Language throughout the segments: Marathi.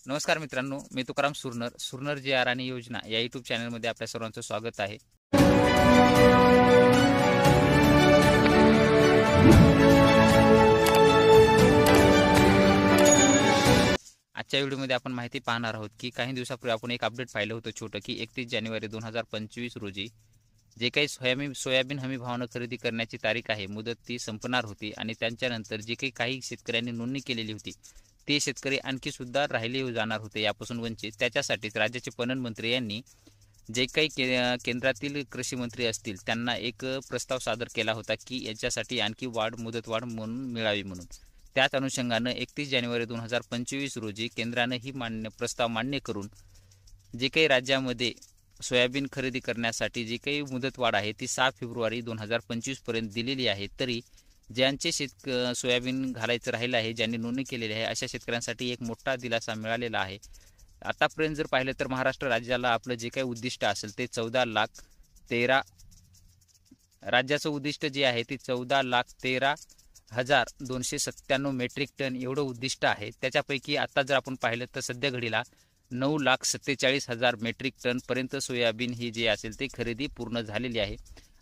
नमस्कार मित्रांनो, मी तुकाराम सुरनर जी आणि योजना या यूट्यूब चॅनलमध्ये आपल्या सर्वांचं स्वागत आहे। आजच्या व्हिडिओमध्ये आपण माहिती पाहणार आहोत की काही दिवसापूर्वी आपण एक अपडेट पाहिलं होतं छोटं की 31 जानेवारी 2025 रोजी जे काही सोयाबीन हमी भावानं खरेदी करण्याची तारीख आहे, मुदत ती संपणार होती आणि त्यांच्यानंतर जे काही शेतकऱ्यांनी नोंदणी केलेली होती ते शेतकरी आणखी सुद्धा राहिले जाणार होते यापासून वंचित। त्याच्यासाठीच राज्याचे पणन मंत्री यांनी जे काही केंद्रातील कृषी मंत्री असतील त्यांना एक प्रस्ताव सादर केला होता की याच्यासाठी आणखी मुदतवाढ म्हणून मिळावी म्हणून। त्याच अनुषंगाने 31 जानेवारी 2025 रोजी केंद्राने ही प्रस्ताव मान्य करून जे काही राज्यामध्ये सोयाबीन खरेदी करण्यासाठी जी काही मुदतवाढ आहे ती 6 फेब्रुवारी 2025 पर्यंत दिलेली आहे। तरी ज्यांचे सोयाबीन घालायचं राहिलं आहे, ज्यांनी नोंदणी केलेली आहे अशा शेतकऱ्यांसाठी एक मोठा दिलासा मिळालेला आहे। आतापर्यंत जर पाहिलं तर महाराष्ट्र राज्याला आपलं जे काही उद्दिष्ट असेल ते 14,13,000 राज्याचं उद्दिष्ट जे आहे ते 14,13,297 मेट्रिक टन एवढं उद्दिष्ट आहे। त्याच्यापैकी आता जर आपण पाहिलं तर सध्या घडीला 9,47,000 मेट्रिक टन पर्यंत सोयाबीन ही जे असेल ते खरेदी पूर्ण झालेली आहे।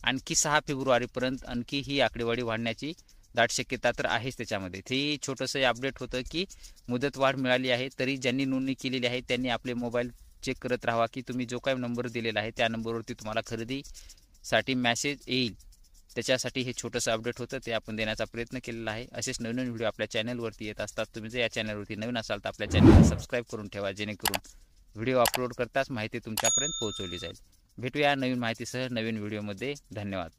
आणखी 6 फेब्रुवारी पर्यंत आणखी ही आकडेवारी वाढण्याची दाट शक्यता तर आहेच। त्याच्यामध्ये ते छोटंसं अपडेट होतं की मुदतवाढ मिळाली आहे, तरी ज्यांनी नोंदणी केलेली आहे त्यांनी आपले मोबाईल चेक करत राहावा की तुम्ही जो काही नंबर दिलेला आहे त्या नंबरवरती तुम्हाला खरेदीसाठी मेसेज येईल। त्याच्यासाठी हे छोटंसं अपडेट होतं ते आपण देण्याचा प्रयत्न केलेला आहे। असेच नवीन व्हिडिओ आपल्या चॅनलवरती येत असतात। तुम्ही जर या चॅनलवरती नवीन असाल तर आपल्या चॅनलला सबस्क्राईब करून ठेवा, जेणेकरून व्हिडिओ अपलोड करताच माहिती तुमच्यापर्यंत पोहोचवली जाईल। भेटूया नवीन माहितीसह नवीन व्हिडिओमध्ये। धन्यवाद।